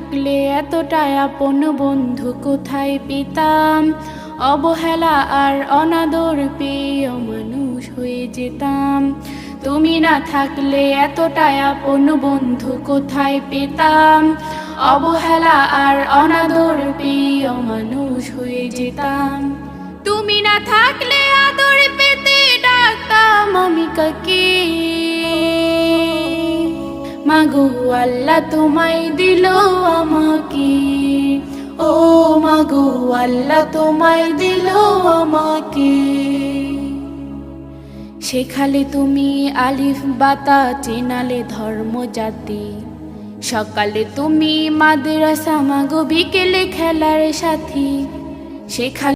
থাকলে এতটাই আপন বন্ধু কোথায় পেতাম, অবহেলা আর অনাদর পেয়ে অমানুষ হয়ে যেতাম। তুমি না থাকলে এতটাই আপন বন্ধু কোথায় পেতাম, অবহেলা আর অনাদর পেয়ে অমানুষ হয়ে যেতাম। তুমি না থাকলে আদর পেতে ডাকতাম আমি কাকে, মাগো আল্লাহ তোমায় দিল আমাকে, ও মাগো আল্লাহ তোমায় দিল আমাকে। শেখালে তুমি আলিফ বাতা, চেনালে ধর্ম জাতি, সকালে তুমি মাদ্রাসা, মাগো বিকেলে খেলার সাথী। শেখালে